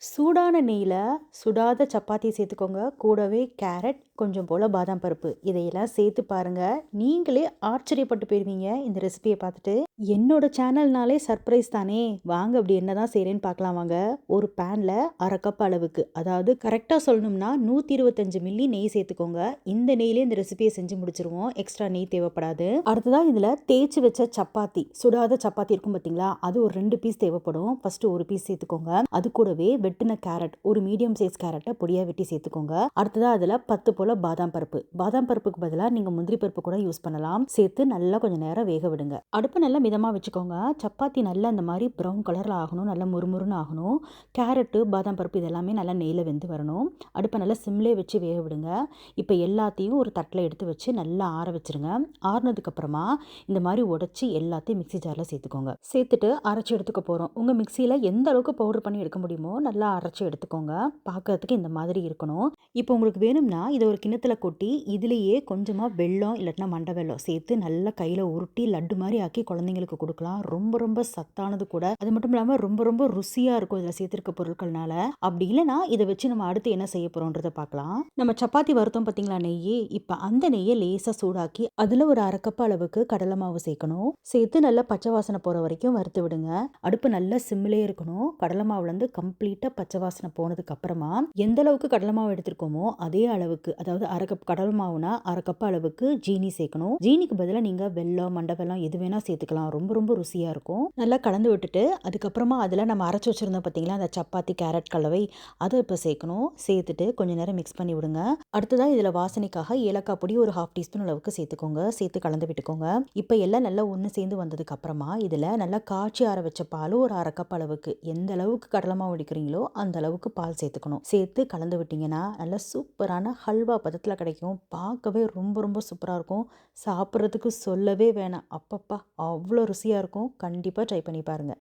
சூடான நெய்யில சுடாத சப்பாத்தி சேர்த்துக்கோங்க. கூடவே கேரட், கொஞ்சம் போல பாதாம் பருப்பு இதையெல்லாம் சேர்த்து பாருங்க. நீங்களே ஆச்சரியப்பட்டு போயிருவீங்க இந்த ரெசிபிய பார்த்துட்டு. என்னோட சேனல்னாலே சர்ப்ரைஸ் தானே! வாங்க அப்படி என்னதான் செய்றேன்னு பார்க்கலாம் வாங்க. ஒரு பேன்ல 1/2 கப் அளவுக்கு, அதாவது கரெக்ட்டா சொல்லணும்னா 125 மில்லி நெய் சேர்த்துக்கோங்க. இந்த நெய்யிலே இந்த ரெசிபிய செஞ்சு முடிச்சுருவோம். எக்ஸ்ட்ரா நெய் தேவைப்படாது. அடுத்ததா இதில தேய்ச்சு வச்ச சப்பாத்தி, சுடாத சப்பாத்தி இருக்கும் பார்த்தீங்களா? அது ஒரு 2 பீஸ் தேவைப்படும். ஃபர்ஸ்ட்டு 1 பீஸ் சேர்த்துக்கோங்க. அது கூடவே வெட்டின கேரட், ஒரு மீடியம் சைஸ் கேரட்ட பொடியா வெட்டி சேர்த்துக்கோங்க. அடுத்ததா அதில 10 போல பாதாம் பருப்பு. பாதாம் பருப்புக்கு பதிலா நீங்க முந்திரி பருப்பு கூட யூஸ் பண்ணலாம். சேர்த்து நல்லா கொஞ்சம் நேரம் வேக விடுங்க. அடுப்ப நல்லா மிதமா வச்சுக்கோங்க. சப்பாத்தி நல்லா இந்த மாரி ப்ரவுன் கலர்ல ஆகணும். நல்லா முறுமுறுன்னு ஆகணும். கேரட்டு, பாதாம் பருப்பு இதெல்லாமே நல்லா நெய்யில வெந்து வரணும். அடுப்ப நல்லா சிம்லயே வச்சு வேக விடுங்க. இப்ப எல்லாத்தையும் ஒரு தட்டுல எடுத்து வச்சு நல்லா ஆற வச்சுருங்க. ஆறுனதுக்கு அப்புறமா இந்த மாரி உடைச்சு எல்லாத்தையும் மிக்ஸி ஜார்ல சேர்த்துக்கோங்க. சேர்த்துட்டு அரைச்சு எடுத்துக்க போறோம். உங்க மிக்ஸியில எந்த அளவுக்கு பவுடர் பண்ணி எடுக்க முடியுமோ நல்லா அரைச்சு எடுத்துக்கோங்க. பார்க்கறதுக்கு இந்த மாதிரி இருக்கணும். இப்போ உங்களுக்கு வேணும்னா இதை ஒரு கிண்ணத்துல கொட்டி இதுலேயே கொஞ்சமா வெல்லம் இல்லாட்டினா மண்டை வெல்லம் சேர்த்து நல்லா கையில உருட்டி லட்டு மாதிரி ஆக்கி குழந்தைங்களுக்கு கொடுக்கலாம். ரொம்ப ரொம்ப சத்தானது கூட. அது மட்டும் இல்லாம ரொம்ப ரொம்ப ருசியா இருக்கும் இதில் சேர்த்திருக்க பொருட்கள்னால. அப்படி இல்லைன்னா இதை வச்சு நம்ம அடுத்து என்ன செய்ய போறோம்ன்றத பார்க்கலாம். நம்ம சப்பாத்தி வறுத்தோம் பார்த்தீங்களா நெய். இப்போ அந்த நெய்யை லேசா சூடாக்கி அதுல ஒரு 1/2 கப் அளவுக்கு கடலை மாவு சேர்க்கணும். சேர்த்து நல்லா பச்சை வாசனை போற வரைக்கும் வறுத்து விடுங்க. அடுப்பு நல்லா சிம்மிலே இருக்கணும். கடலை மாவுலேருந்து கம்ப்ளீட்டா பச்சை வாசனை போனதுக்கு அப்புறமா எந்த அளவுக்கு கடலை மாவு எடுத்திருக்கோமோ அதே அளவுக்கு, அதாவது 1/2 கப் கடலை மாவுனா 1/2 கப் அளவுக்கு ஜீனி சேர்க்கணும். ஜீனிக்கு பதிலாக நீங்க வெல்லம், மண்டை வெல்லம் எது வேணா சேர்த்துக்கலாம். ரொம்ப ரொம்ப ருசியா இருக்கும். நல்லா கலந்து விட்டுட்டு அதுக்கப்புறமா அதில் நம்ம அரைச்சு வச்சிருந்தோம் பார்த்தீங்களா அந்த சப்பாத்தி கேரட் கலவை, அதை இப்போ சேர்க்கணும். சேர்த்துட்டு கொஞ்ச நேரம் மிக்ஸ் பண்ணி விடுங்க. அடுத்ததாக இதில் வாசனைக்காக ஏலக்காய் பொடி ஒரு 1/2 டீஸ்பூன் அளவுக்கு சேர்த்துக்கோங்க. சேர்த்து கலந்து விட்டுக்கோங்க. இப்போ எல்லாம் நல்லா ஒன்று சேர்ந்து வந்ததுக்கு அப்புறமா இதில் நல்லா காய்ச்சி ஆற வச்ச பால் ஒரு 1/2 கப் அளவுக்கு, எந்த அளவுக்கு கடலை மாவு எடுக்கிறீங்களோ அந்த அளவுக்கு பால் சேர்த்துக்கணும். சேர்த்து கலந்து விட்டீங்கன்னா நல்ல சூப்பரான ஹல்வா பதத்தில் கிடைக்கும். பார்க்கவே ரொம்ப ரொம்ப சூப்பராக இருக்கும். சாப்பிட்றதுக்கு சொல்லவே வேணாம். அப்பப்பா அவ்வளோ ருசியாக இருக்கும். கண்டிப்பாக ட்ரை பண்ணி பாருங்கள்.